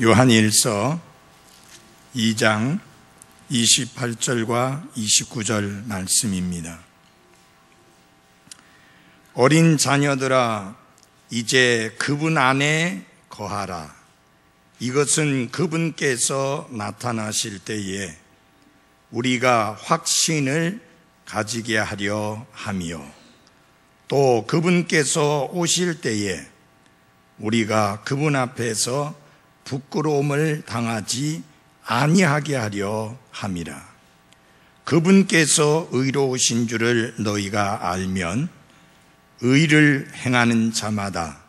요한일서 2장 28절과 29절 말씀입니다. 어린 자녀들아, 이제 그분 안에 거하라. 이것은 그분께서 나타나실 때에 우리가 확신을 가지게 하려 함이요, 또 그분께서 오실 때에 우리가 그분 앞에서 부끄러움을 당하지 아니하게 하려 함이라. 그분께서 의로우신 줄을 너희가 알면 의를 행하는 자마다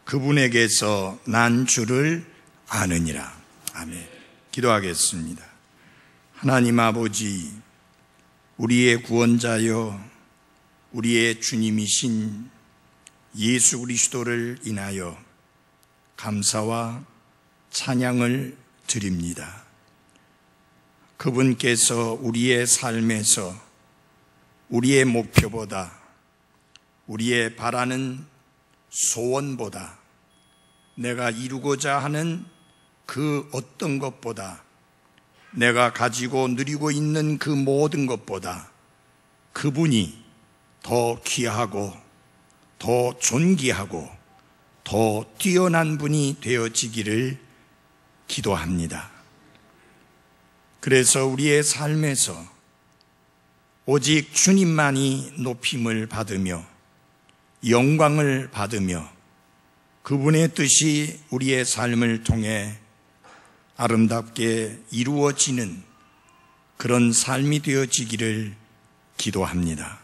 그분에게서 난 줄을 아느니라. 아멘. 기도하겠습니다. 하나님 아버지, 우리의 구원자여 우리의 주님이신 예수 그리스도를 인하여 감사와 찬양을 드립니다. 그분께서 우리의 삶에서 우리의 목표보다, 우리의 바라는 소원보다, 내가 이루고자 하는 그 어떤 것보다, 내가 가지고 누리고 있는 그 모든 것보다 그분이 더 귀하고 더 존귀하고 더 뛰어난 분이 되어지기를 기도합니다. 그래서 우리의 삶에서 오직 주님만이 높임을 받으며 영광을 받으며 그분의 뜻이 우리의 삶을 통해 아름답게 이루어지는 그런 삶이 되어지기를 기도합니다.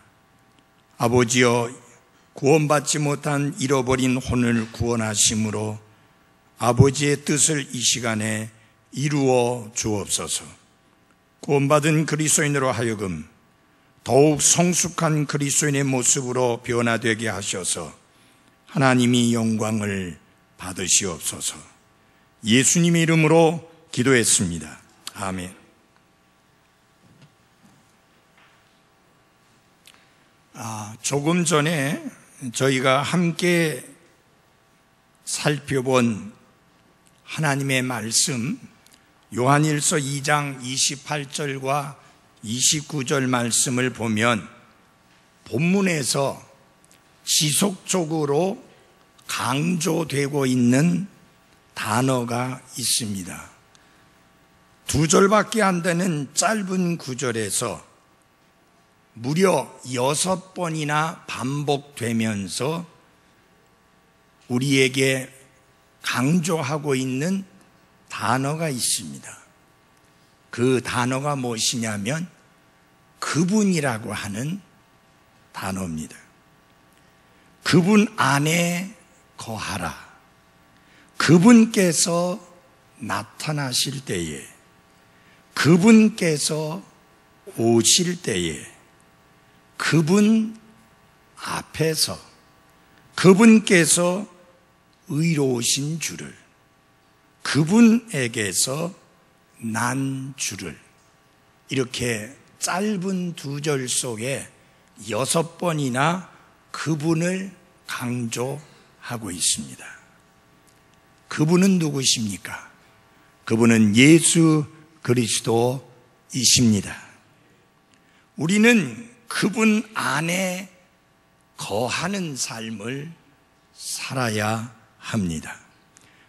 아버지여, 구원받지 못한 잃어버린 혼을 구원하심으로 아버지의 뜻을 이 시간에 이루어 주옵소서. 구원받은 그리스도인으로 하여금 더욱 성숙한 그리스도인의 모습으로 변화되게 하셔서 하나님이 영광을 받으시옵소서. 예수님의 이름으로 기도했습니다. 아멘. 조금 전에 저희가 함께 살펴본 하나님의 말씀, 요한일서 2장 28절과 29절 말씀을 보면 본문에서 지속적으로 강조되고 있는 단어가 있습니다. 2절밖에 안 되는 짧은 구절에서 무려 6번이나 반복되면서 우리에게 강조하고 있는 단어가 있습니다. 그 단어가 무엇이냐면 그분이라고 하는 단어입니다. 그분 안에 거하라. 그분께서 나타나실 때에, 그분께서 오실 때에, 그분 앞에서 그분께서 의로우신 줄을, 그분에게서 난 줄을, 이렇게 짧은 2절 속에 6번이나 그분을 강조하고 있습니다. 그분은 누구십니까? 그분은 예수 그리스도이십니다. 우리는 그분 안에 거하는 삶을 살아야 합니다.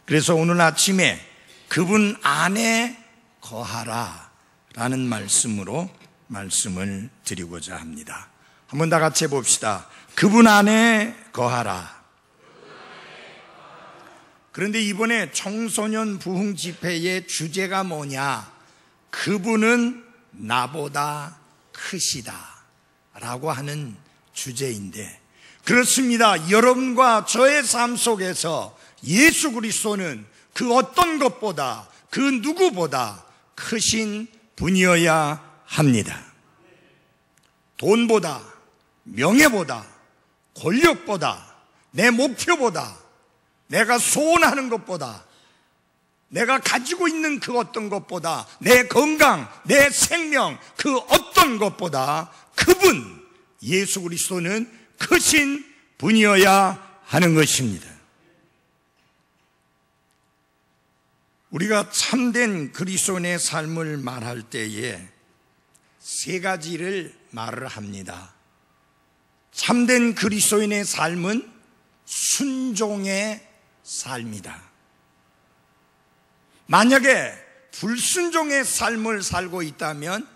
그래서 오늘 아침에 그분 안에 거하라 라는 말씀으로 말씀을 드리고자 합니다. 한번 다 같이 해봅시다. 그분 안에 거하라. 그런데 이번에 청소년 부흥 집회의 주제가 뭐냐? 그분은 나보다 크시다 라고 하는 주제인데, 그렇습니다. 여러분과 저의 삶 속에서 예수 그리스도는 그 어떤 것보다, 그 누구보다 크신 분이어야 합니다. 돈보다, 명예보다, 권력보다, 내 목표보다, 내가 소원하는 것보다, 내가 가지고 있는 그 어떤 것보다, 내 건강, 내 생명, 그 어떤 것보다 그분 예수 그리스도는 크신 분이어야 하는 것입니다. 우리가 참된 그리스도인의 삶을 말할 때에 세 가지를 말을 합니다. 참된 그리스도인의 삶은 순종의 삶이다. 만약에 불순종의 삶을 살고 있다면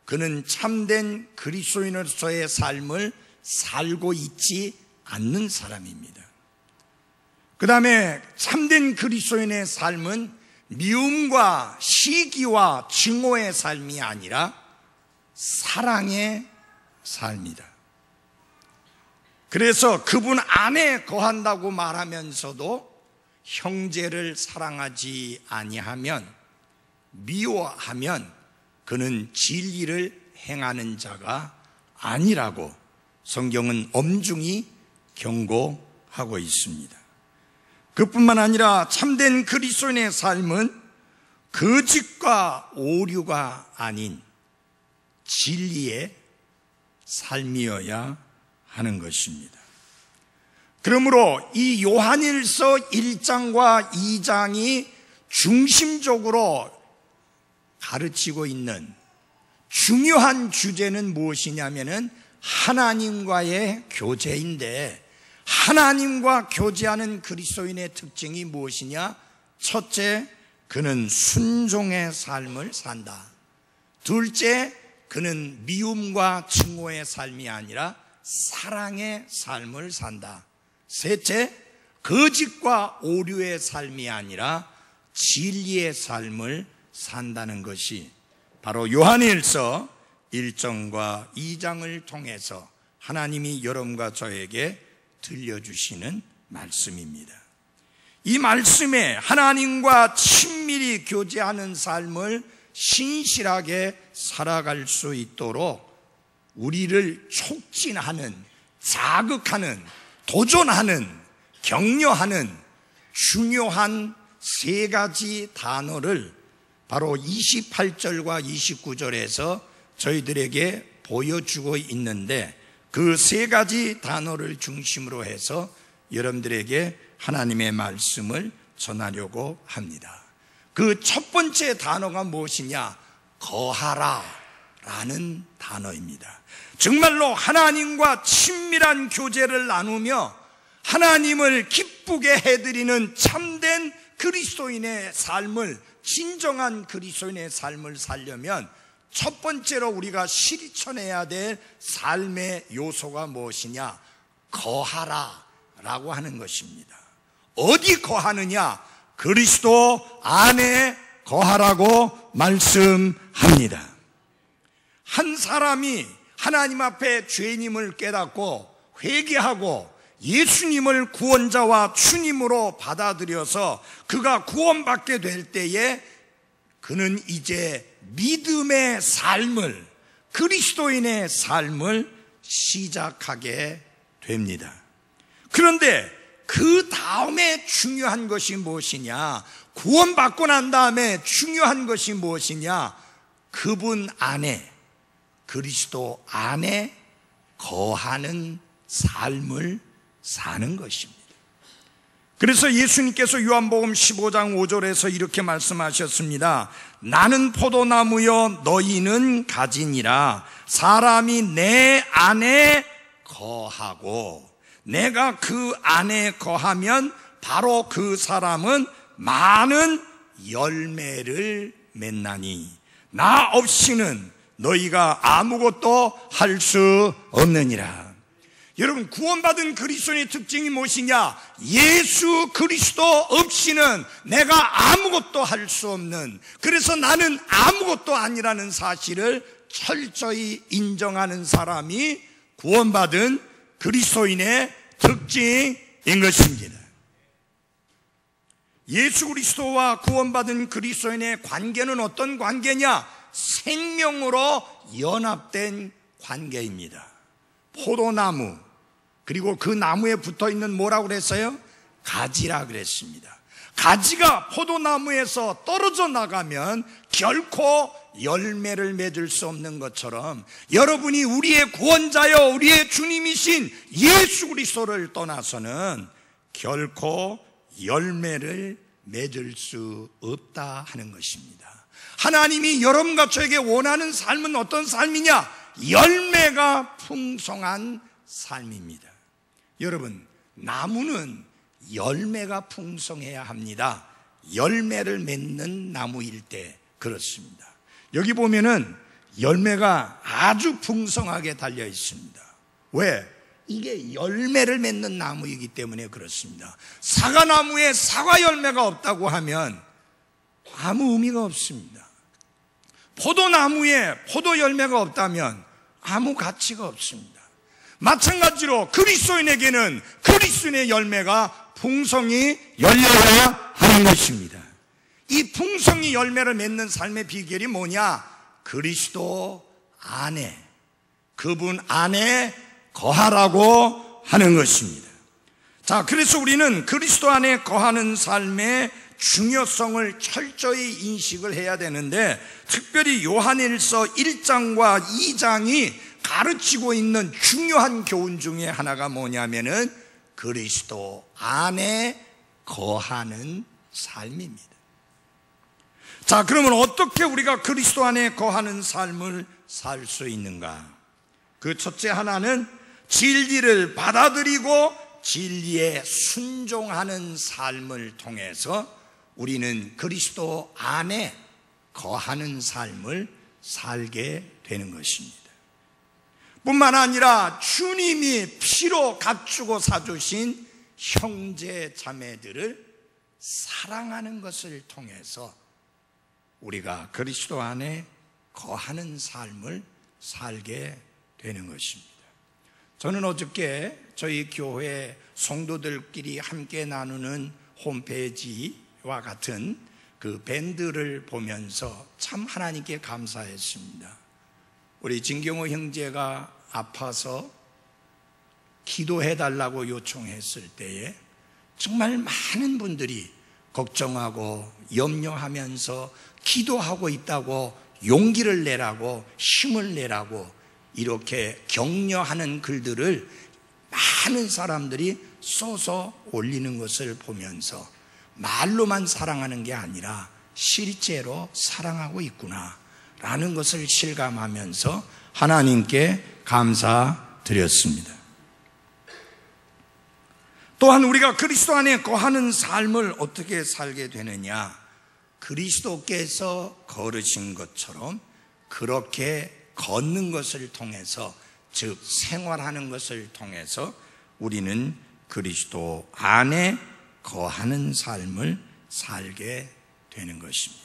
그는 참된 그리스도인으로서의 삶을 살고 있지 않는 사람입니다. 그 다음에 참된 그리스도인의 삶은 미움과 시기와 증오의 삶이 아니라 사랑의 삶이다. 그래서 그분 안에 거한다고 말하면서도 형제를 사랑하지 아니하면, 미워하면 그는 진리를 행하는 자가 아니라고 성경은 엄중히 경고하고 있습니다. 그뿐만 아니라 참된 그리스도인의 삶은 거짓과 오류가 아닌 진리의 삶이어야 하는 것입니다. 그러므로 이 요한일서 1장과 2장이 중심적으로 가르치고 있는 중요한 주제는 무엇이냐면은 하나님과의 교제인데, 하나님과 교제하는 그리스도인의 특징이 무엇이냐? 첫째, 그는 순종의 삶을 산다. 둘째, 그는 미움과 증오의 삶이 아니라 사랑의 삶을 산다. 셋째, 거짓과 오류의 삶이 아니라 진리의 삶을 산다는 것이 바로 요한일서 1장과 2장을 통해서 하나님이 여러분과 저에게 들려주시는 말씀입니다. 이 말씀에 하나님과 친밀히 교제하는 삶을 신실하게 살아갈 수 있도록 우리를 촉진하는, 자극하는, 도전하는, 격려하는 중요한 세 가지 단어를 바로 28절과 29절에서 저희들에게 보여주고 있는데, 그 세 가지 단어를 중심으로 해서 여러분들에게 하나님의 말씀을 전하려고 합니다. 그 첫 번째 단어가 무엇이냐? 거하라 라는 단어입니다. 정말로 하나님과 친밀한 교제를 나누며 하나님을 기쁘게 해드리는 참된 그리스도인의 삶을, 진정한 그리스도인의 삶을 살려면 첫 번째로 우리가 실천해야 될 삶의 요소가 무엇이냐? 거하라 라고 하는 것입니다. 어디 거하느냐? 그리스도 안에 거하라고 말씀합니다. 한 사람이 하나님 앞에 죄인임을 깨닫고 회개하고 예수님을 구원자와 주님으로 받아들여서 그가 구원받게 될 때에 그는 이제 믿음의 삶을, 그리스도인의 삶을 시작하게 됩니다. 그런데 그 다음에 중요한 것이 무엇이냐? 구원받고 난 다음에 중요한 것이 무엇이냐? 그분 안에, 그리스도 안에 거하는 삶을 사는 것입니다. 그래서 예수님께서 요한복음 15장 5절에서 이렇게 말씀하셨습니다. 나는 포도나무여 너희는 가지니라. 사람이 내 안에 거하고 내가 그 안에 거하면 바로 그 사람은 많은 열매를 맺나니 나 없이는 너희가 아무것도 할 수 없느니라. 여러분, 구원받은 그리스도인의 특징이 무엇이냐? 예수 그리스도 없이는 내가 아무것도 할 수 없는, 그래서 나는 아무것도 아니라는 사실을 철저히 인정하는 사람이 구원받은 그리스도인의 특징인 것입니다. 예수 그리스도와 구원받은 그리스도인의 관계는 어떤 관계냐? 생명으로 연합된 관계입니다. 포도나무, 그리고 그 나무에 붙어있는 뭐라고 그랬어요? 가지라 그랬습니다. 가지가 포도나무에서 떨어져 나가면 결코 열매를 맺을 수 없는 것처럼 여러분이 우리의 구원자여 우리의 주님이신 예수 그리스도를 떠나서는 결코 열매를 맺을 수 없다 하는 것입니다. 하나님이 여러분과 저에게 원하는 삶은 어떤 삶이냐? 열매가 풍성한 삶입니다. 여러분, 나무는 열매가 풍성해야 합니다. 열매를 맺는 나무일 때 그렇습니다. 여기 보면은 열매가 아주 풍성하게 달려 있습니다. 왜? 이게 열매를 맺는 나무이기 때문에 그렇습니다. 사과나무에 사과 열매가 없다고 하면 아무 의미가 없습니다. 포도나무에 포도 열매가 없다면 아무 가치가 없습니다. 마찬가지로 그리스도인에게는 그리스도인의 열매가 풍성히 열려야 하는 것입니다. 이 풍성히 열매를 맺는 삶의 비결이 뭐냐? 그리스도 안에, 그분 안에 거하라고 하는 것입니다. 자, 그래서 우리는 그리스도 안에 거하는 삶의 중요성을 철저히 인식을 해야 되는데, 특별히 요한일서 1장과 2장이 가르치고 있는 중요한 교훈 중에 하나가 뭐냐면은 그리스도 안에 거하는 삶입니다. 자, 그러면 어떻게 우리가 그리스도 안에 거하는 삶을 살 수 있는가? 그 첫째 하나는 진리를 받아들이고 진리에 순종하는 삶을 통해서 우리는 그리스도 안에 거하는 삶을 살게 되는 것입니다. 뿐만 아니라 주님이 피로 갖추고 사주신 형제 자매들을 사랑하는 것을 통해서 우리가 그리스도 안에 거하는 삶을 살게 되는 것입니다. 저는 어저께 저희 교회 성도들끼리 함께 나누는 홈페이지와 같은 그 밴드를 보면서 참 하나님께 감사했습니다. 우리 진경호 형제가 아파서 기도해달라고 요청했을 때에 정말 많은 분들이 걱정하고 염려하면서 기도하고 있다고 용기를 내라고 힘을 내라고 이렇게 격려하는 글들을 많은 사람들이 써서 올리는 것을 보면서 말로만 사랑하는 게 아니라 실제로 사랑하고 있구나 라는 것을 실감하면서 하나님께 감사드렸습니다. 또한 우리가 그리스도 안에 거하는 삶을 어떻게 살게 되느냐? 그리스도께서 걸으신 것처럼 그렇게 걷는 것을 통해서, 즉 생활하는 것을 통해서 우리는 그리스도 안에 거하는 삶을 살게 되는 것입니다.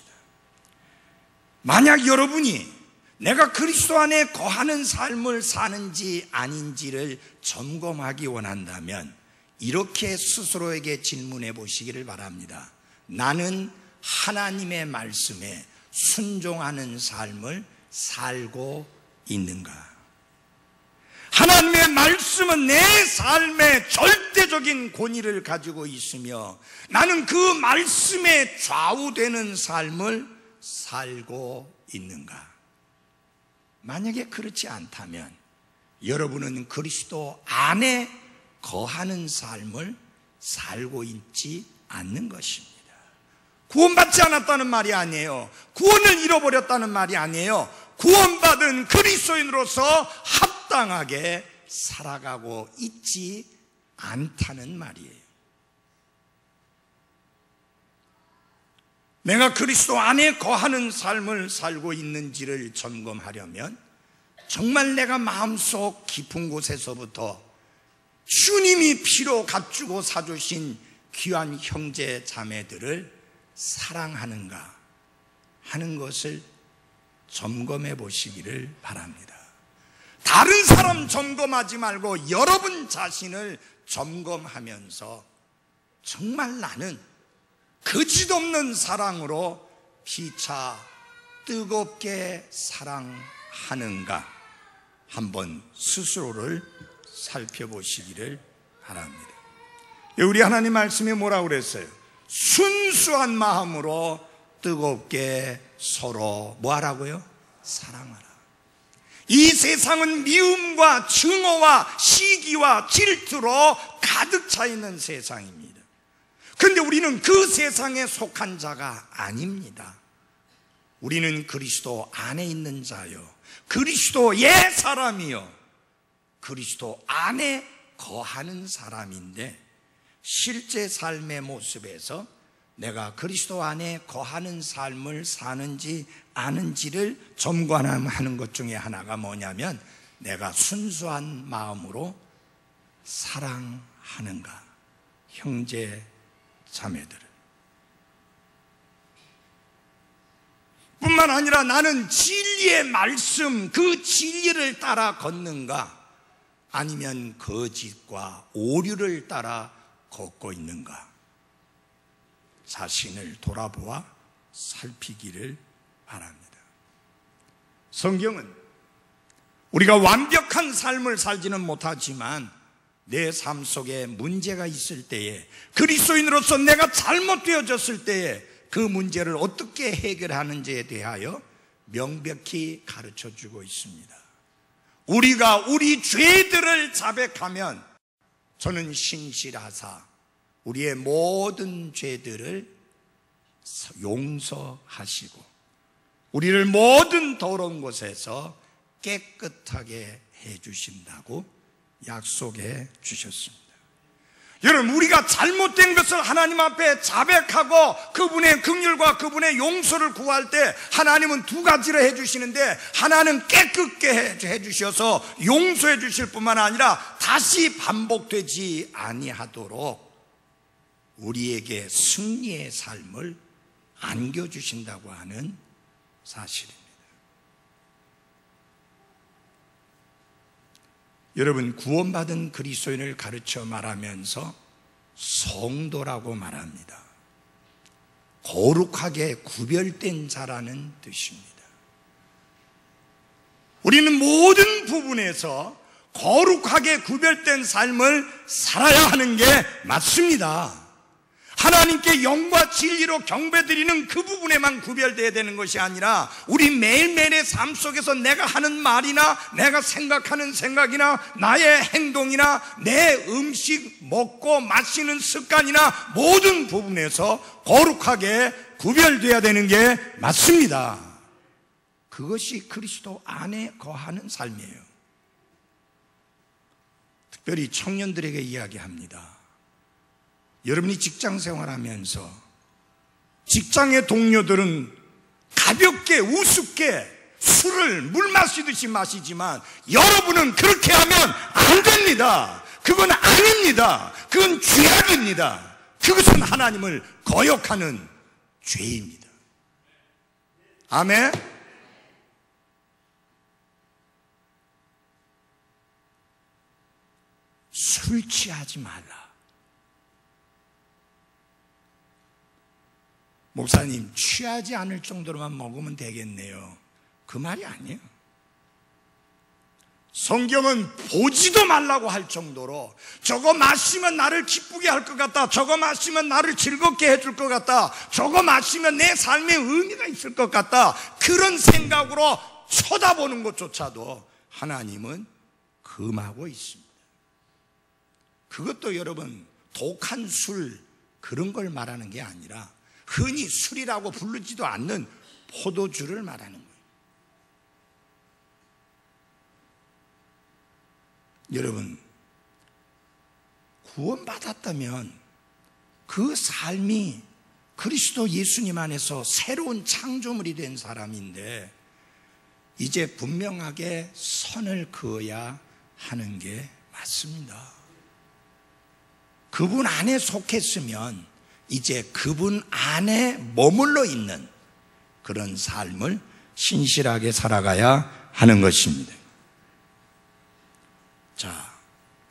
만약 여러분이 내가 그리스도 안에 거하는 삶을 사는지 아닌지를 점검하기 원한다면 이렇게 스스로에게 질문해 보시기를 바랍니다. 나는 하나님의 말씀에 순종하는 삶을 살고 있는가? 하나님의 말씀은 내 삶의 절대적인 권위를 가지고 있으며 나는 그 말씀에 좌우되는 삶을 살고 있는가? 만약에 그렇지 않다면 여러분은 그리스도 안에 거하는 삶을 살고 있지 않는 것입니다. 구원받지 않았다는 말이 아니에요. 구원을 잃어버렸다는 말이 아니에요. 구원받은 그리스도인으로서 합당하게 살아가고 있지 않다는 말이에요. 내가 그리스도 안에 거하는 삶을 살고 있는지를 점검하려면 정말 내가 마음속 깊은 곳에서부터 주님이 피로 갖추고 사주신 귀한 형제 자매들을 사랑하는가 하는 것을 점검해 보시기를 바랍니다. 다른 사람 점검하지 말고 여러분 자신을 점검하면서 정말 나는 거짓없는 사랑으로 피차 뜨겁게 사랑하는가 한번 스스로를 살펴보시기를 바랍니다. 우리 하나님 말씀에 뭐라고 그랬어요? 순수한 마음으로 뜨겁게 서로 뭐하라고요? 사랑하라. 이 세상은 미움과 증오와 시기와 질투로 가득 차 있는 세상입니다. 그런데 우리는 그 세상에 속한 자가 아닙니다. 우리는 그리스도 안에 있는 자요, 그리스도의 사람이요, 그리스도 안에 거하는 사람인데, 실제 삶의 모습에서 내가 그리스도 안에 거하는 삶을 사는지 아는지를 점검하는 것 중에 하나가 뭐냐면, 내가 순수한 마음으로 사랑하는가, 형제 자매들을. 뿐만 아니라 나는 진리의 말씀, 그 진리를 따라 걷는가, 아니면 거짓과 오류를 따라 걷고 있는가, 자신을 돌아보아 살피기를 바랍니다. 성경은 우리가 완벽한 삶을 살지는 못하지만 내 삶 속에 문제가 있을 때에, 그리스도인으로서 내가 잘못되어졌을 때에 그 문제를 어떻게 해결하는지에 대하여 명백히 가르쳐주고 있습니다. 우리가 우리 죄들을 자백하면 저는 신실하사 우리의 모든 죄들을 용서하시고 우리를 모든 더러운 곳에서 깨끗하게 해주신다고 약속해 주셨습니다. 여러분, 우리가 잘못된 것을 하나님 앞에 자백하고 그분의 긍휼과 그분의 용서를 구할 때 하나님은 두 가지를 해주시는데, 하나는 깨끗게 해주셔서 용서해 주실 뿐만 아니라 다시 반복되지 아니하도록 우리에게 승리의 삶을 안겨주신다고 하는 사실입니다. 여러분, 구원받은 그리스도인을 가르쳐 말하면서 성도라고 말합니다. 거룩하게 구별된 자라는 뜻입니다. 우리는 모든 부분에서 거룩하게 구별된 삶을 살아야 하는 게 맞습니다. 하나님께 영과 진리로 경배드리는 그 부분에만 구별되어야 되는 것이 아니라 우리 매일매일의 삶 속에서 내가 하는 말이나 내가 생각하는 생각이나 나의 행동이나 내 음식 먹고 마시는 습관이나 모든 부분에서 거룩하게 구별되어야 되는 게 맞습니다. 그것이 그리스도 안에 거하는 삶이에요. 특별히 청년들에게 이야기합니다. 여러분이 직장 생활하면서 직장의 동료들은 가볍게 우습게 술을 물 마시듯이 마시지만 여러분은 그렇게 하면 안 됩니다. 그건 아닙니다. 그건 죄악입니다. 그것은 하나님을 거역하는 죄입니다. 아멘. 술 취하지 말라. 목사님, 취하지 않을 정도로만 먹으면 되겠네요. 그 말이 아니에요. 성경은 보지도 말라고 할 정도로 저거 마시면 나를 기쁘게 할 것 같다, 저거 마시면 나를 즐겁게 해줄 것 같다, 저거 마시면 내 삶에 의미가 있을 것 같다, 그런 생각으로 쳐다보는 것조차도 하나님은 금하고 있습니다. 그것도 여러분 독한 술 그런 걸 말하는 게 아니라 흔히 술이라고 부르지도 않는 포도주를 말하는 거예요. 여러분, 구원받았다면 그 삶이 그리스도 예수님 안에서 새로운 창조물이 된 사람인데 이제 분명하게 선을 그어야 하는 게 맞습니다. 그분 안에 속했으면 이제 그분 안에 머물러 있는 그런 삶을 신실하게 살아가야 하는 것입니다. 자,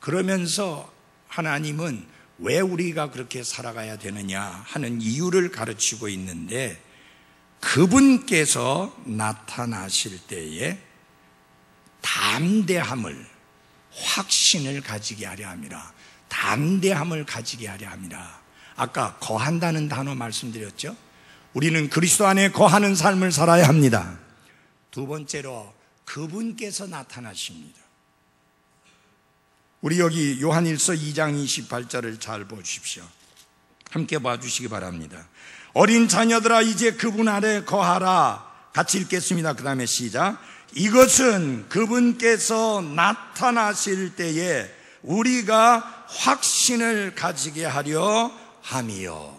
그러면서 하나님은 왜 우리가 그렇게 살아가야 되느냐 하는 이유를 가르치고 있는데, 그분께서 나타나실 때에 담대함을, 확신을 가지게 하려 함이라. 담대함을 가지게 하려 함이라. 아까 거한다는 단어 말씀드렸죠. 우리는 그리스도 안에 거하는 삶을 살아야 합니다. 두 번째로 그분께서 나타나십니다. 우리 여기 요한일서 2장 28절을 잘 보십시오. 함께 봐주시기 바랍니다. 어린 자녀들아 이제 그분 아래 거하라. 같이 읽겠습니다. 그 다음에 시작. 이것은 그분께서 나타나실 때에 우리가 확신을 가지게 하려 함이요.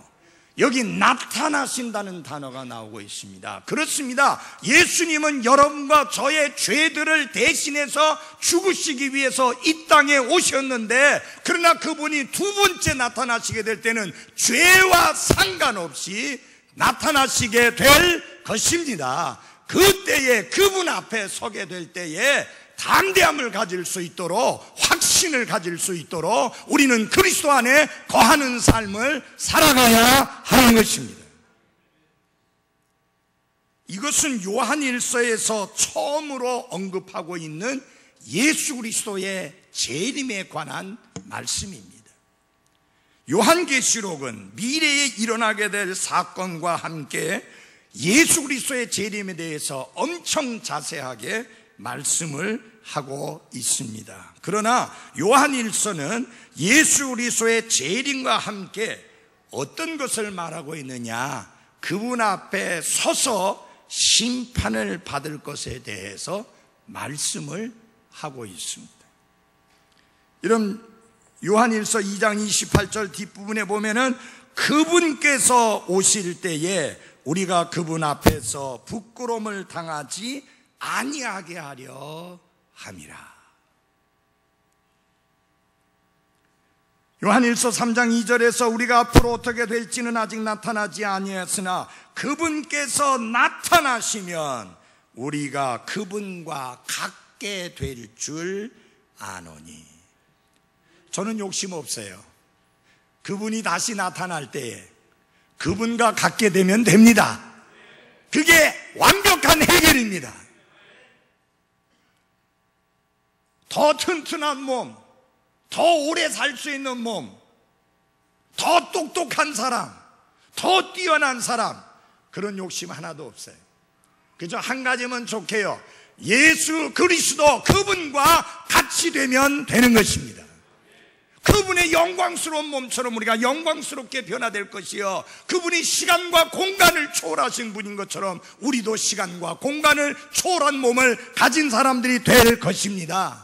여기 나타나신다는 단어가 나오고 있습니다. 그렇습니다. 예수님은 여러분과 저의 죄들을 대신해서 죽으시기 위해서 이 땅에 오셨는데, 그러나 그분이 두 번째 나타나시게 될 때는 죄와 상관없이 나타나시게 될 것입니다. 그때에 그분 앞에 서게 될 때에 담대함을 가질 수 있도록, 확신을 가질 수 있도록 우리는 그리스도 안에 거하는 삶을 살아가야 하는 것입니다. 이것은 요한일서에서 처음으로 언급하고 있는 예수 그리스도의 재림에 관한 말씀입니다. 요한계시록은 미래에 일어나게 될 사건과 함께 예수 그리스도의 재림에 대해서 엄청 자세하게 말씀을 하고 있습니다. 그러나 요한일서는 예수 그리스도의 재림과 함께 어떤 것을 말하고 있느냐, 그분 앞에 서서 심판을 받을 것에 대해서 말씀을 하고 있습니다. 이런 요한일서 2장 28절 뒷부분에 보면은 그분께서 오실 때에 우리가 그분 앞에서 부끄러움을 당하지 아니하게 하려 함이라. 요한일서 3장 2절에서 우리가 앞으로 어떻게 될지는 아직 나타나지 아니했으나 그분께서 나타나시면 우리가 그분과 같게 될 줄 아노니. 저는 욕심 없어요. 그분이 다시 나타날 때에 그분과 같게 되면 됩니다. 그게 완벽한 해결입니다. 더 튼튼한 몸, 더 오래 살 수 있는 몸, 더 똑똑한 사람, 더 뛰어난 사람, 그런 욕심 하나도 없어요. 그저 한 가지면 좋게요. 예수 그리스도 그분과 같이 되면 되는 것입니다. 그분의 영광스러운 몸처럼 우리가 영광스럽게 변화될 것이요, 그분이 시간과 공간을 초월하신 분인 것처럼 우리도 시간과 공간을 초월한 몸을 가진 사람들이 될 것입니다.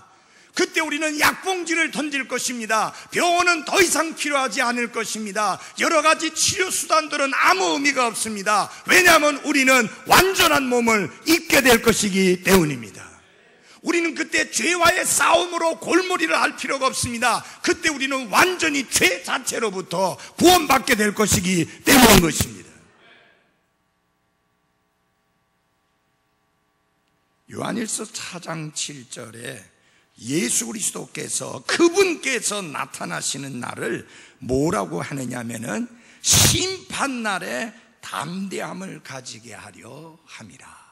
그때 우리는 약봉지를 던질 것입니다. 병원은 더 이상 필요하지 않을 것입니다. 여러 가지 치료 수단들은 아무 의미가 없습니다. 왜냐하면 우리는 완전한 몸을 입게 될 것이기 때문입니다. 우리는 그때 죄와의 싸움으로 골머리를 할 필요가 없습니다. 그때 우리는 완전히 죄 자체로부터 구원받게 될 것이기 때문인 것입니다. 요한일서 4장 7절에 예수 그리스도께서 그분께서 나타나시는 날을 뭐라고 하느냐면은 심판날에 담대함을 가지게 하려 함이라.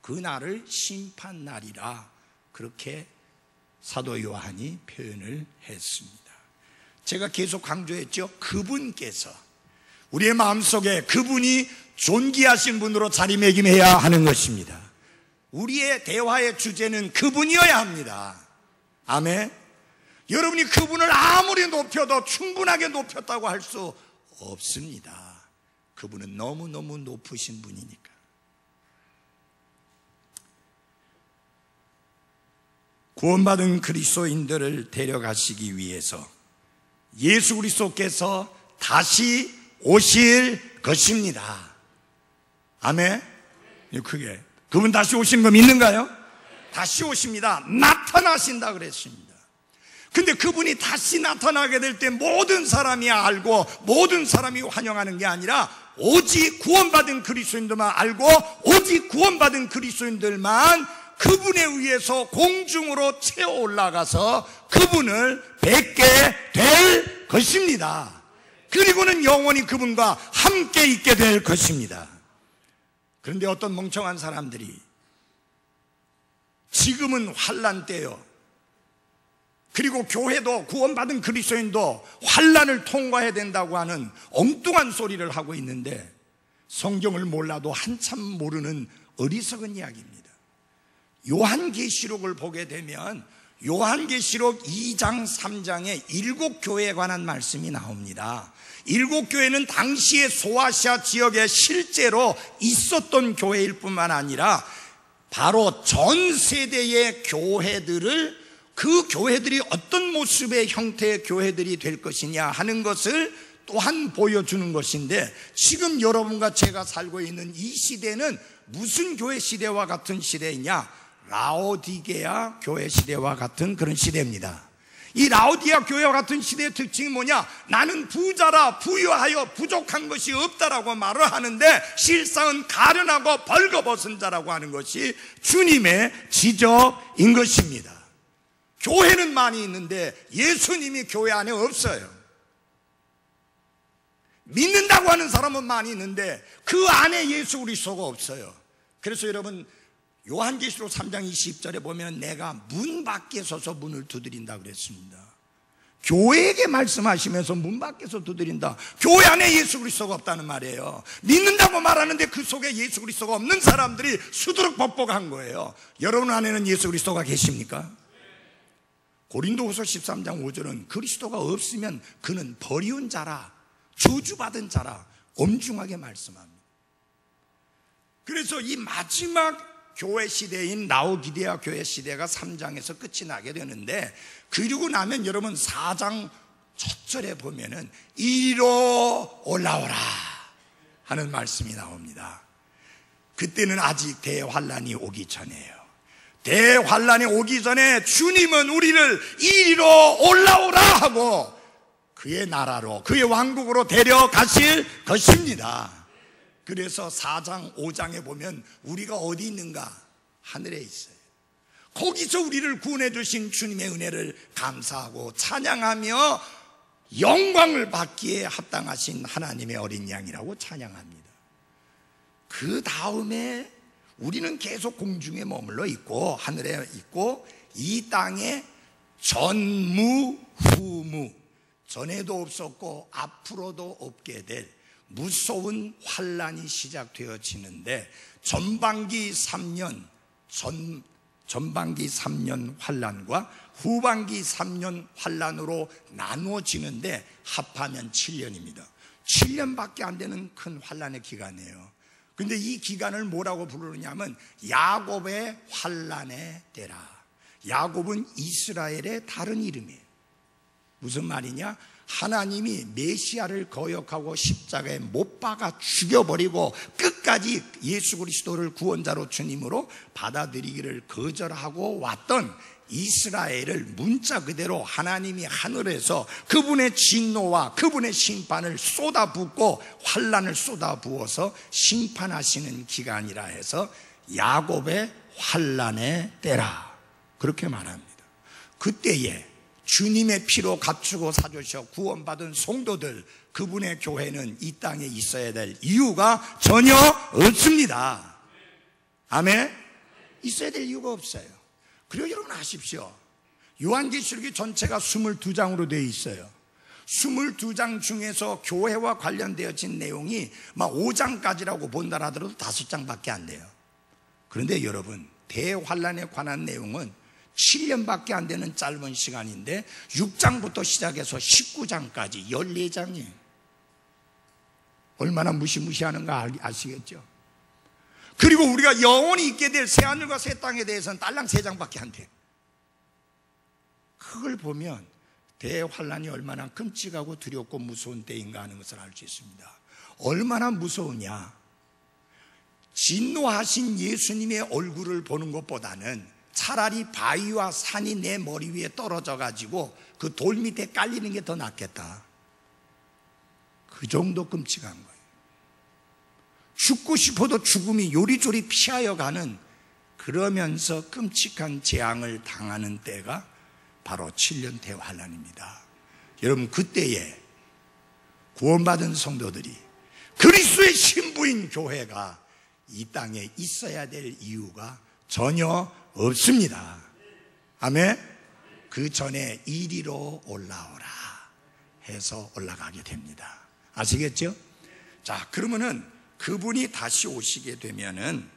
그 날을 심판날이라 그렇게 사도 요한이 표현을 했습니다. 제가 계속 강조했죠. 그분께서, 우리의 마음속에 그분이 존귀하신 분으로 자리매김해야 하는 것입니다. 우리의 대화의 주제는 그분이어야 합니다. 아멘. 여러분이 그분을 아무리 높여도 충분하게 높였다고 할 수 없습니다. 그분은 너무너무 높으신 분이니까. 구원받은 그리스도인들을 데려가시기 위해서 예수 그리스도께서 다시 오실 것입니다. 아멘. 그게 그분 다시 오시는 거 믿는가요? 다시 오십니다. 나타나신다 그랬습니다. 근데 그분이 다시 나타나게 될 때 모든 사람이 알고 모든 사람이 환영하는 게 아니라 오직 구원받은 그리스도인들만 알고 오직 구원받은 그리스도인들만 그분에 의해서 공중으로 채워 올라가서 그분을 뵙게 될 것입니다. 그리고는 영원히 그분과 함께 있게 될 것입니다. 그런데 어떤 멍청한 사람들이 지금은 환난 때요, 그리고 교회도 구원받은 그리스도인도 환난을 통과해야 된다고 하는 엉뚱한 소리를 하고 있는데 성경을 몰라도 한참 모르는 어리석은 이야기입니다. 요한계시록을 보게 되면 요한계시록 2장 3장에 7교회에 관한 말씀이 나옵니다. 7교회는 당시의 소아시아 지역에 실제로 있었던 교회일 뿐만 아니라 바로 전 세대의 교회들을, 그 교회들이 어떤 모습의 형태의 교회들이 될 것이냐 하는 것을 또한 보여주는 것인데, 지금 여러분과 제가 살고 있는 이 시대는 무슨 교회 시대와 같은 시대이냐? 라오디게아 교회 시대와 같은 그런 시대입니다. 이 라오디게아 교회와 같은 시대의 특징이 뭐냐? 나는 부자라 부유하여 부족한 것이 없다라고 말을 하는데 실상은 가련하고 벌거벗은 자라고 하는 것이 주님의 지적인 것입니다. 교회는 많이 있는데 예수님이 교회 안에 없어요. 믿는다고 하는 사람은 많이 있는데 그 안에 예수 그리스도가 없어요. 그래서 여러분, 요한계시록 3장 20절에 보면 내가 문 밖에 서서 문을 두드린다 그랬습니다. 교회에게 말씀하시면서 문 밖에서 두드린다. 교회 안에 예수 그리스도가 없다는 말이에요. 믿는다고 말하는데 그 속에 예수 그리스도가 없는 사람들이 수두룩 벅벅한 거예요. 여러분 안에는 예수 그리스도가 계십니까? 고린도후서 13장 5절은 그리스도가 없으면 그는 버리운 자라, 저주받은 자라 엄중하게 말씀합니다. 그래서 이 마지막 교회 시대인 라오디게아 교회 시대가 3장에서 끝이 나게 되는데, 그리고 나면 여러분 4장 첫 절에 보면은 이리로 올라오라 하는 말씀이 나옵니다. 그때는 아직 대환란이 오기 전이에요. 대환란이 오기 전에 주님은 우리를 이리로 올라오라 하고 그의 나라로, 그의 왕국으로 데려가실 것입니다. 그래서 4장 5장에 보면 우리가 어디 있는가? 하늘에 있어요. 거기서 우리를 구원해 주신 주님의 은혜를 감사하고 찬양하며 영광을 받기에 합당하신 하나님의 어린 양이라고 찬양합니다. 그 다음에 우리는 계속 공중에 머물러 있고 하늘에 있고, 이 땅에 전무후무, 전에도 없었고 앞으로도 없게 될 무서운 환란이 시작되어지는데, 전반기 3년 환란과 후반기 3년 환란으로 나누어지는데 합하면 7년입니다. 7년밖에 안 되는 큰 환란의 기간이에요. 근데 이 기간을 뭐라고 부르느냐면 야곱의 환란의 때라. 야곱은 이스라엘의 다른 이름이에요. 무슨 말이냐? 하나님이 메시아를 거역하고 십자가에 못 박아 죽여버리고 끝까지 예수 그리스도를 구원자로 주님으로 받아들이기를 거절하고 왔던 이스라엘을 문자 그대로 하나님이 하늘에서 그분의 진노와 그분의 심판을 쏟아붓고 환란을 쏟아부어서 심판하시는 기간이라 해서 야곱의 환란의 때라 그렇게 말합니다. 그때에 주님의 피로 갖추고 사주셔 구원받은 성도들, 그분의 교회는 이 땅에 있어야 될 이유가 전혀 없습니다. 아멘? 있어야 될 이유가 없어요. 그리고 여러분 아십시오. 요한계시록이 전체가 22장으로 되어 있어요. 22장 중에서 교회와 관련되어진 내용이 막 5장까지라고 본다 하더라도 5장밖에 안 돼요. 그런데 여러분, 대환란에 관한 내용은 7년밖에 안 되는 짧은 시간인데 6장부터 시작해서 19장까지 14장이에요. 얼마나 무시무시하는가 아시겠죠? 그리고 우리가 영원히 있게 될 새하늘과 새 땅에 대해서는 딸랑 3장밖에 안 돼요. 그걸 보면 대환란이 얼마나 끔찍하고 두렵고 무서운 때인가 하는 것을 알 수 있습니다. 얼마나 무서우냐? 진노하신 예수님의 얼굴을 보는 것보다는 차라리 바위와 산이 내 머리 위에 떨어져 가지고 그 돌 밑에 깔리는 게 더 낫겠다. 그 정도 끔찍한 거예요. 죽고 싶어도 죽음이 요리조리 피하여 가는, 그러면서 끔찍한 재앙을 당하는 때가 바로 7년 대환란입니다. 여러분, 그때에 구원받은 성도들이 그리스도의 신부인 교회가 이 땅에 있어야 될 이유가 전혀 없습니다. 아멘. 그 전에 이리로 올라오라 해서 올라가게 됩니다. 아시겠죠? 자, 그러면은 그분이 다시 오시게 되면은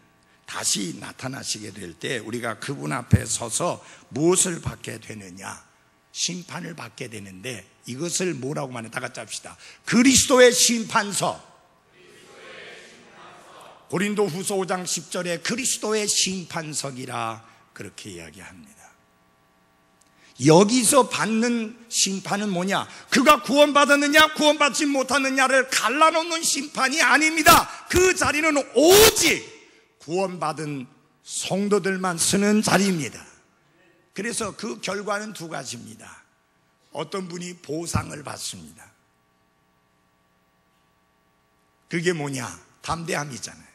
다시 나타나시게 될 때 우리가 그분 앞에 서서 무엇을 받게 되느냐? 심판을 받게 되는데, 이것을 뭐라고 말해? 다 같이 합시다. 그리스도의 심판서. 고린도 후서 5장 10절에 그리스도의 심판석이라 그렇게 이야기합니다. 여기서 받는 심판은 뭐냐? 그가 구원받았느냐 구원받지 못하느냐를 갈라놓는 심판이 아닙니다. 그 자리는 오직 구원받은 성도들만 쓰는 자리입니다. 그래서 그 결과는 두 가지입니다. 어떤 분이 보상을 받습니다. 그게 뭐냐? 담대함이잖아요.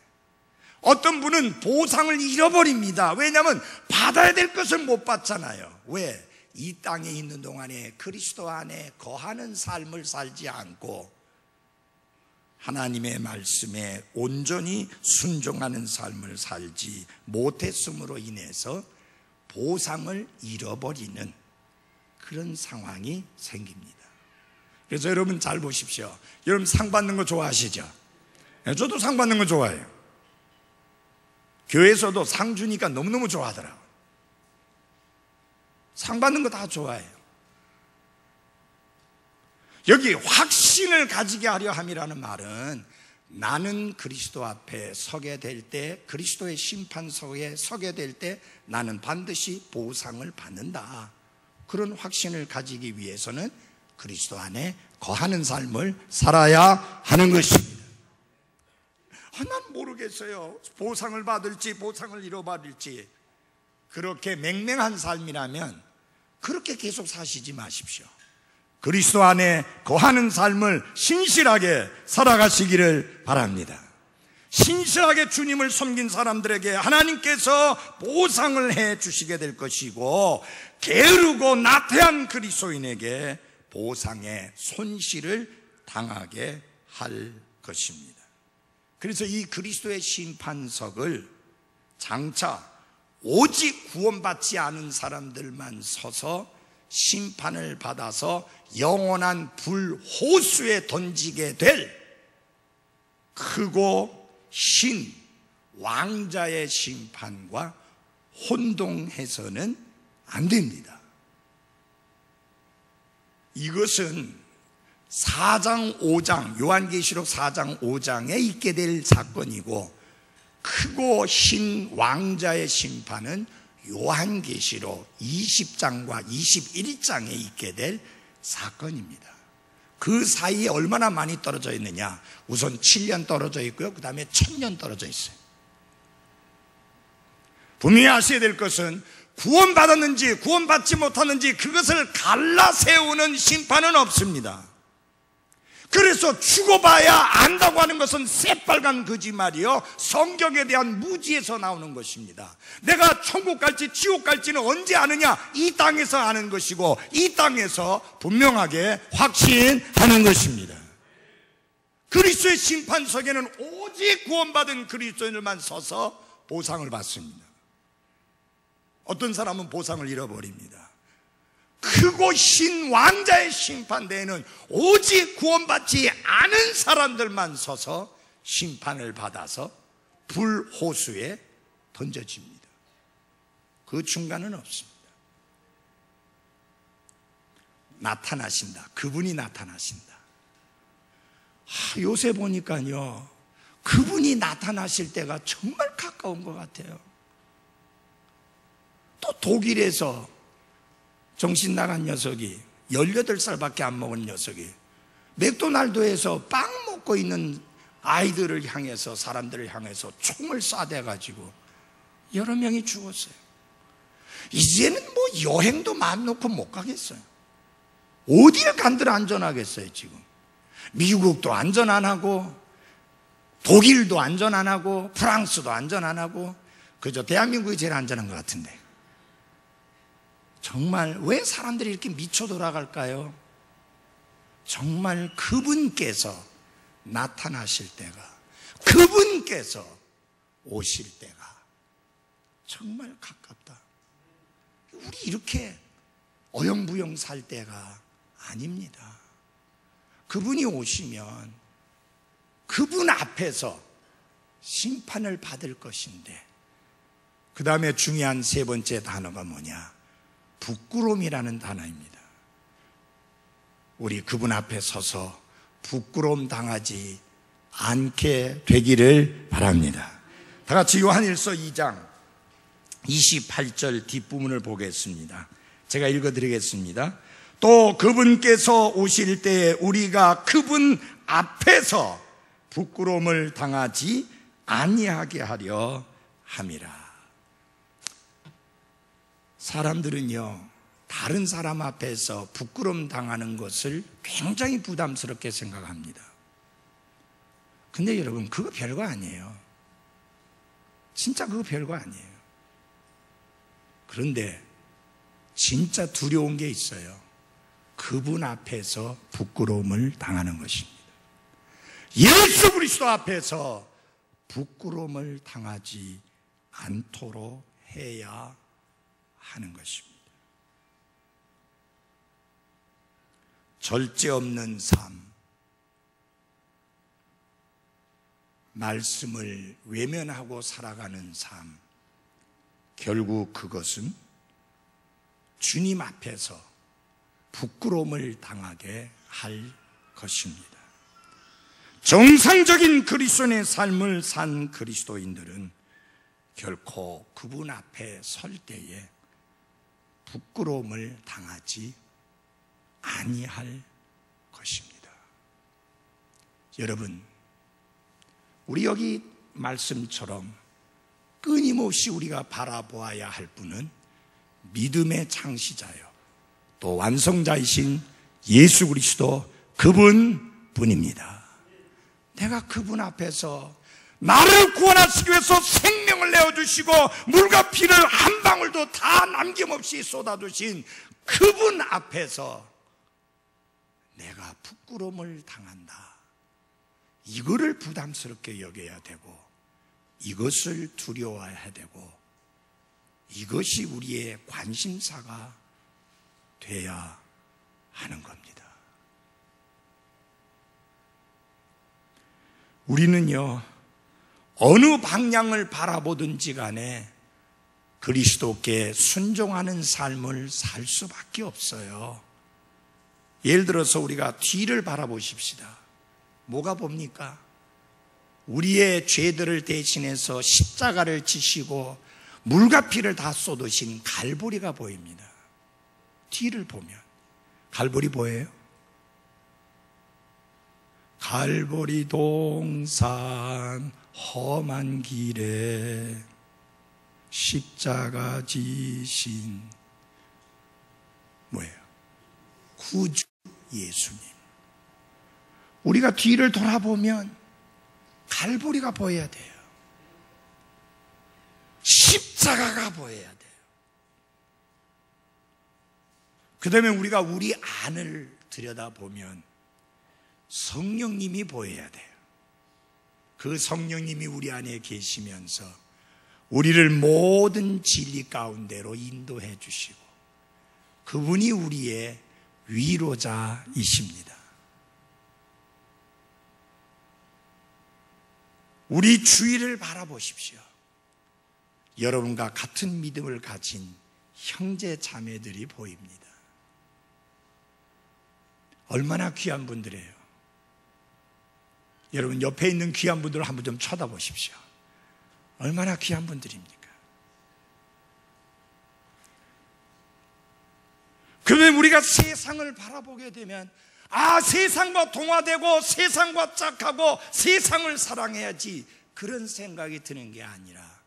어떤 분은 보상을 잃어버립니다. 왜냐하면 받아야 될 것을 못 받잖아요. 왜? 이 땅에 있는 동안에 그리스도 안에 거하는 삶을 살지 않고 하나님의 말씀에 온전히 순종하는 삶을 살지 못했음으로 인해서 보상을 잃어버리는 그런 상황이 생깁니다. 그래서 여러분 잘 보십시오. 여러분 상 받는 거 좋아하시죠? 저도 상 받는 거 좋아해요. 교회에서도 상 주니까 너무너무 좋아하더라고요. 상 받는 거 다 좋아해요. 여기 확신을 가지게 하려 함이라는 말은 나는 그리스도 앞에 서게 될 때, 그리스도의 심판석에 서게 될 때 나는 반드시 보상을 받는다. 그런 확신을 가지기 위해서는 그리스도 안에 거하는 삶을 살아야 하는 것입니다. 난 모르겠어요. 보상을 받을지 보상을 잃어버릴지. 그렇게 맹맹한 삶이라면 그렇게 계속 사시지 마십시오. 그리스도 안에 거하는 삶을 신실하게 살아가시기를 바랍니다. 신실하게 주님을 섬긴 사람들에게 하나님께서 보상을 해 주시게 될 것이고, 게으르고 나태한 그리스도인에게 보상의 손실을 당하게 할 것입니다. 그래서 이 그리스도의 심판석을 장차 오직 구원받지 않은 사람들만 서서 심판을 받아서 영원한 불호수에 던지게 될 크고 신 왕자의 심판과 혼동해서는 안 됩니다. 이것은 4장 5장 요한계시록 4장 5장에 있게 될 사건이고, 크고 신 왕자의 심판은 요한계시록 20장과 21장에 있게 될 사건입니다. 그 사이에 얼마나 많이 떨어져 있느냐? 우선 7년 떨어져 있고요, 그 다음에 1000년 떨어져 있어요. 분명히 아셔야 될 것은 구원받았는지 구원받지 못하는지 그것을 갈라 세우는 심판은 없습니다. 그래서 죽어봐야 안다고 하는 것은 새빨간 거짓말이요, 성경에 대한 무지에서 나오는 것입니다. 내가 천국 갈지 지옥 갈지는 언제 아느냐? 이 땅에서 아는 것이고, 이 땅에서 분명하게 확신하는 것입니다. 그리스도의 심판석에는 오직 구원받은 그리스도인들만 서서 보상을 받습니다. 어떤 사람은 보상을 잃어버립니다. 크고 신 왕자의 심판대에는 오직 구원받지 않은 사람들만 서서 심판을 받아서 불호수에 던져집니다. 그 중간은 없습니다. 나타나신다. 그분이 나타나신다. 요새 보니까요, 그분이 나타나실 때가 정말 가까운 것 같아요. 또 독일에서 정신 나간 녀석이 18살밖에 안 먹은 녀석이 맥도날드에서 빵 먹고 있는 아이들을 향해서, 사람들을 향해서 총을 쏴대가지고 여러 명이 죽었어요. 이제는 뭐 여행도 마음 놓고 못 가겠어요. 어디를 간들 안전하겠어요. 지금 미국도 안전 안 하고, 독일도 안전 안 하고, 프랑스도 안전 안 하고, 그저 대한민국이 제일 안전한 것 같은데, 정말 왜 사람들이 이렇게 미쳐 돌아갈까요? 정말 그분께서 나타나실 때가, 그분께서 오실 때가 정말 가깝다. 우리 이렇게 어영부영 살 때가 아닙니다. 그분이 오시면 그분 앞에서 심판을 받을 것인데, 그 다음에 중요한 세 번째 단어가 뭐냐? 부끄러움이라는 단어입니다. 우리 그분 앞에 서서 부끄러움 당하지 않게 되기를 바랍니다. 다 같이 요한일서 2장 28절 뒷부분을 보겠습니다. 제가 읽어드리겠습니다. 또 그분께서 오실 때에 우리가 그분 앞에서 부끄러움을 당하지 아니하게 하려 함이라. 사람들은요, 다른 사람 앞에서 부끄러움 당하는 것을 굉장히 부담스럽게 생각합니다. 근데 여러분, 그거 별거 아니에요. 진짜 그거 별거 아니에요. 그런데 진짜 두려운 게 있어요. 그분 앞에서 부끄러움을 당하는 것입니다. 예수 그리스도 앞에서 부끄러움을 당하지 않도록 해야 하는 것입니다. 절제 없는 삶, 말씀을 외면하고 살아가는 삶, 결국 그것은 주님 앞에서 부끄러움을 당하게 할 것입니다. 정상적인 그리스도인의 삶을 산 그리스도인들은 결코 그분 앞에 설 때에 부끄러움을 당하지 아니할 것입니다. 여러분, 우리 여기 말씀처럼 끊임없이 우리가 바라보아야 할 분은 믿음의 창시자요, 또 완성자이신 예수 그리스도 그분뿐입니다. 내가 그분 앞에서 나를 구원하시기 위해서 생명을 내어주시고 물과 피를 한 방울도 다 남김없이 쏟아주신 그분 앞에서 내가 부끄러움을 당한다, 이거를 부담스럽게 여겨야 되고, 이것을 두려워해야 되고, 이것이 우리의 관심사가 돼야 하는 겁니다. 우리는요, 어느 방향을 바라보든지 간에 그리스도께 순종하는 삶을 살 수밖에 없어요. 예를 들어서 우리가 뒤를 바라보십시다. 뭐가 봅니까? 우리의 죄들을 대신해서 십자가를 지시고 물과 피를 다 쏟으신 갈보리가 보입니다. 뒤를 보면 갈보리 보여요? 갈보리 동산 험한 길에 십자가 지신 뭐예요? 구주 예수님. 우리가 뒤를 돌아보면 갈보리가 보여야 돼요. 십자가가 보여야 돼요. 그 다음에 우리가 우리 안을 들여다보면 성령님이 보여야 돼요. 그 성령님이 우리 안에 계시면서 우리를 모든 진리 가운데로 인도해 주시고, 그분이 우리의 위로자이십니다. 우리 주위를 바라보십시오. 여러분과 같은 믿음을 가진 형제 자매들이 보입니다. 얼마나 귀한 분들이에요. 여러분 옆에 있는 귀한 분들을 한번 좀 쳐다보십시오. 얼마나 귀한 분들입니까? 그러면 우리가 세상을 바라보게 되면, 세상과 동화되고 세상과 짝하고 세상을 사랑해야지, 그런 생각이 드는 게 아니라,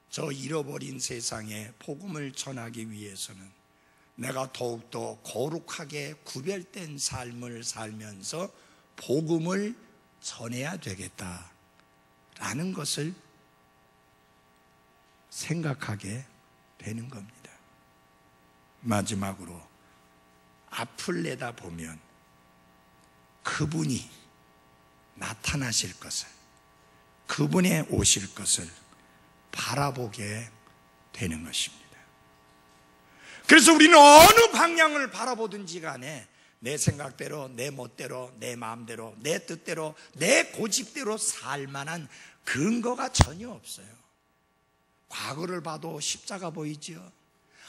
저 잃어버린 세상에 복음을 전하기 위해서는 내가 더욱더 거룩하게 구별된 삶을 살면서 복음을 전해야 되겠다라는 것을 생각하게 되는 겁니다. 마지막으로 앞을 내다보면 그분이 나타나실 것을, 그분의 오실 것을 바라보게 되는 것입니다. 그래서 우리는 어느 방향을 바라보든지 간에 내 생각대로, 내 멋대로, 내 마음대로, 내 뜻대로, 내 고집대로 살 만한 근거가 전혀 없어요. 과거를 봐도 십자가 보이죠.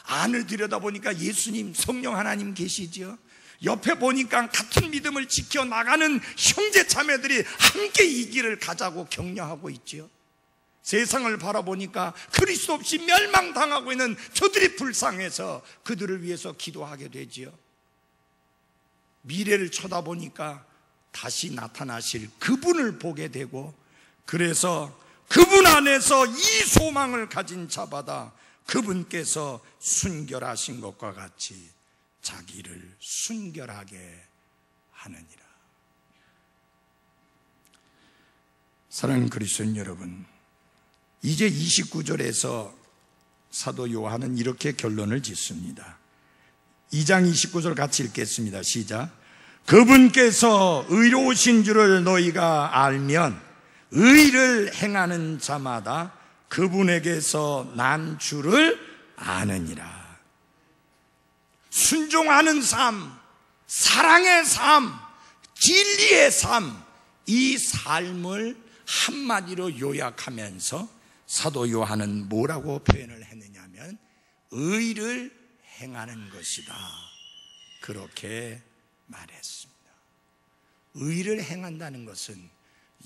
안을 들여다보니까 예수님, 성령 하나님 계시죠. 옆에 보니까 같은 믿음을 지켜나가는 형제 자매들이 함께 이 길을 가자고 격려하고 있죠. 세상을 바라보니까 그리스도 없이 멸망당하고 있는 저들이 불쌍해서 그들을 위해서 기도하게 되지요. 미래를 쳐다보니까 다시 나타나실 그분을 보게 되고, 그래서 그분 안에서 이 소망을 가진 자마다 그분께서 순결하신 것과 같이 자기를 순결하게 하느니라. 사랑하는 그리스도인 여러분, 이제 29절에서 사도 요한은 이렇게 결론을 짓습니다. 2장 29절 같이 읽겠습니다. 시작. 그분께서 의로우신 줄을 너희가 알면 의를 행하는 자마다 그분에게서 난 줄을 아느니라. 순종하는 삶, 사랑의 삶, 진리의 삶, 이 삶을 한마디로 요약하면서 사도 요한은 뭐라고 표현을 했느냐면 의를 행하는 것이다, 그렇게 말했습니다. 의를 행한다는 것은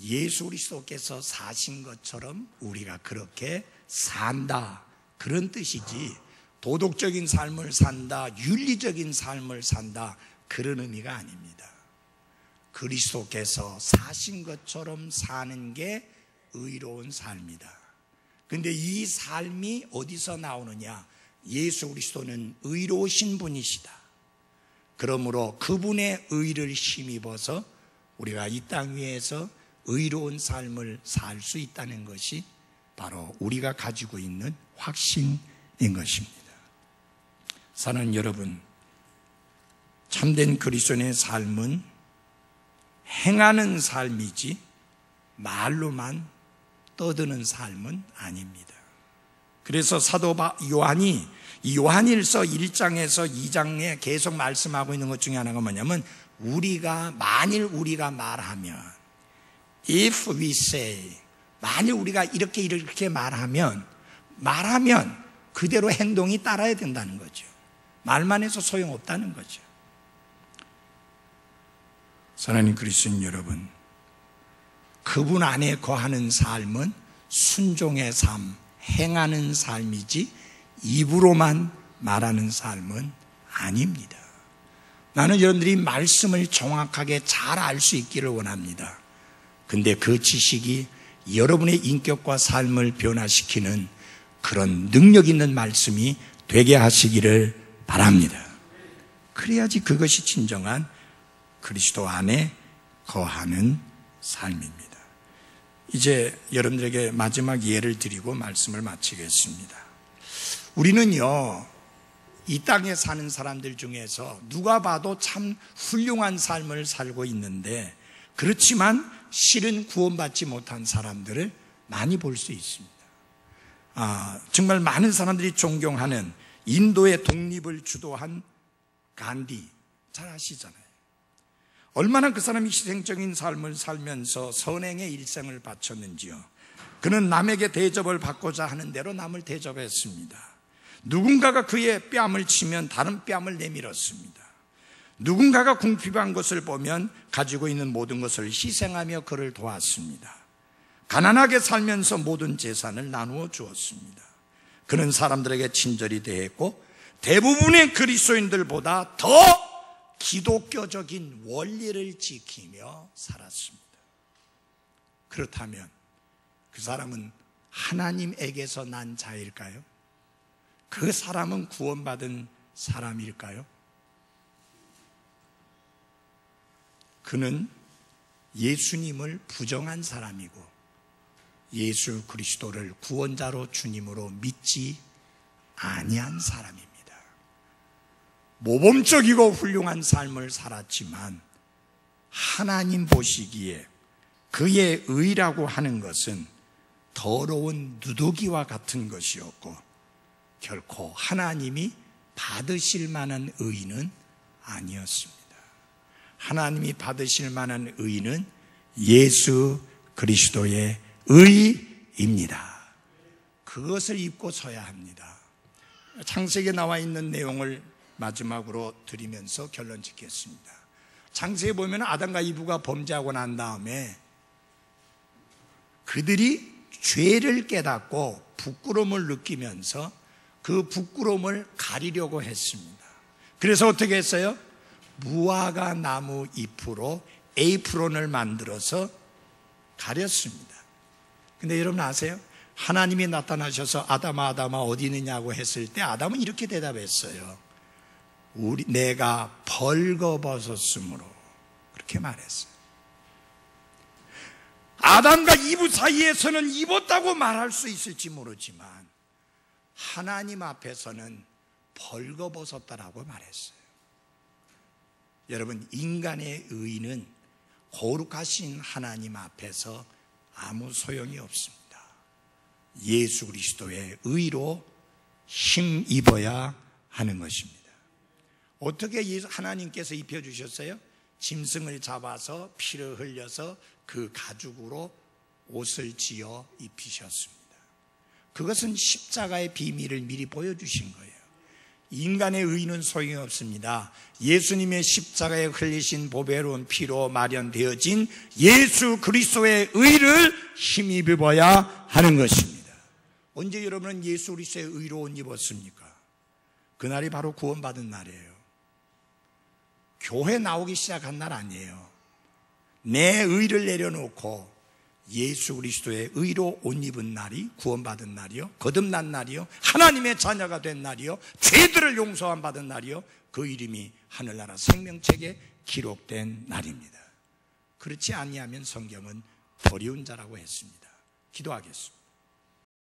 예수 그리스도께서 사신 것처럼 우리가 그렇게 산다, 그런 뜻이지 도덕적인 삶을 산다, 윤리적인 삶을 산다, 그런 의미가 아닙니다. 그리스도께서 사신 것처럼 사는 게 의로운 삶이다. 근데 이 삶이 어디서 나오느냐? 예수 그리스도는 의로우신 분이시다. 그러므로 그분의 의를 힘입어서 우리가 이 땅 위에서 의로운 삶을 살 수 있다는 것이 바로 우리가 가지고 있는 확신인 것입니다. 사랑하는 여러분, 참된 그리스도인의 삶은 행하는 삶이지 말로만 떠드는 삶은 아닙니다. 그래서 사도 요한이 이 요한일서 1장에서 2장에 계속 말씀하고 있는 것 중에 하나가 뭐냐면, 만일 우리가 말하면, if we say, 만일 우리가 이렇게 말하면 그대로 행동이 따라야 된다는 거죠. 말만 해서 소용없다는 거죠. 사랑하는 그리스도인 여러분, 그분 안에 거하는 삶은 순종의 삶, 행하는 삶이지 입으로만 말하는 삶은 아닙니다. 나는 여러분들이 말씀을 정확하게 잘 알 수 있기를 원합니다. 근데 그 지식이 여러분의 인격과 삶을 변화시키는 그런 능력 있는 말씀이 되게 하시기를 바랍니다. 그래야지 그것이 진정한 그리스도 안에 거하는 삶입니다. 이제 여러분들에게 마지막 예를 드리고 말씀을 마치겠습니다. 우리는요, 이 땅에 사는 사람들 중에서 누가 봐도 참 훌륭한 삶을 살고 있는데, 그렇지만 실은 구원받지 못한 사람들을 많이 볼 수 있습니다. 정말 많은 사람들이 존경하는 인도의 독립을 주도한 간디, 잘 아시잖아요. 얼마나 그 사람이 희생적인 삶을 살면서 선행의 일생을 바쳤는지요. 그는 남에게 대접을 받고자 하는 대로 남을 대접했습니다. 누군가가 그의 뺨을 치면 다른 뺨을 내밀었습니다. 누군가가 궁핍한 것을 보면 가지고 있는 모든 것을 희생하며 그를 도왔습니다. 가난하게 살면서 모든 재산을 나누어 주었습니다. 그는 사람들에게 친절히 대했고 대부분의 그리스도인들보다 더 기독교적인 원리를 지키며 살았습니다. 그렇다면 그 사람은 하나님에게서 난 자일까요? 그 사람은 구원받은 사람일까요? 그는 예수님을 부정한 사람이고 예수 그리스도를 구원자로 주님으로 믿지 아니한 사람입니다. 모범적이고 훌륭한 삶을 살았지만 하나님 보시기에 그의 의라고 하는 것은 더러운 누더기와 같은 것이었고 결코 하나님이 받으실 만한 의는 아니었습니다. 하나님이 받으실 만한 의는 예수 그리스도의 의입니다. 그것을 입고 서야 합니다. 창세기에 나와 있는 내용을 마지막으로 드리면서 결론 짓겠습니다. 창세기에 보면 아담과 이브가 범죄하고 난 다음에 그들이 죄를 깨닫고 부끄러움을 느끼면서 그 부끄러움을 가리려고 했습니다. 그래서 어떻게 했어요? 무화과 나무 잎으로 에이프론을 만들어서 가렸습니다. 근데 여러분 아세요? 하나님이 나타나셔서 아담아 어디 있느냐고 했을 때 아담은 이렇게 대답했어요. 내가 벌거벗었으므로. 그렇게 말했어요. 아담과 이브 사이에서는 입었다고 말할 수 있을지 모르지만 하나님 앞에서는 벌거벗었다라고 말했어요. 여러분, 인간의 의는 거룩하신 하나님 앞에서 아무 소용이 없습니다. 예수 그리스도의 의로 힘입어야 하는 것입니다. 어떻게 하나님께서 입혀주셨어요? 짐승을 잡아서 피를 흘려서 그 가죽으로 옷을 지어 입히셨습니다. 그것은 십자가의 비밀을 미리 보여주신 거예요. 인간의 의는 소용이 없습니다. 예수님의 십자가에 흘리신 보배로운 피로 마련되어진 예수 그리스도의 의를 힘입어야 하는 것입니다. 언제 여러분은 예수 그리스도의 의로 옷 입었습니까? 그날이 바로 구원받은 날이에요. 교회 나오기 시작한 날 아니에요. 내 의를 내려놓고 예수 그리스도의 의로 옷 입은 날이 구원받은 날이요, 거듭난 날이요, 하나님의 자녀가 된 날이요, 죄들을 용서함 받은 날이요, 그 이름이 하늘나라 생명책에 기록된 날입니다. 그렇지 아니하면 성경은 버리운 자라고 했습니다. 기도하겠습니다.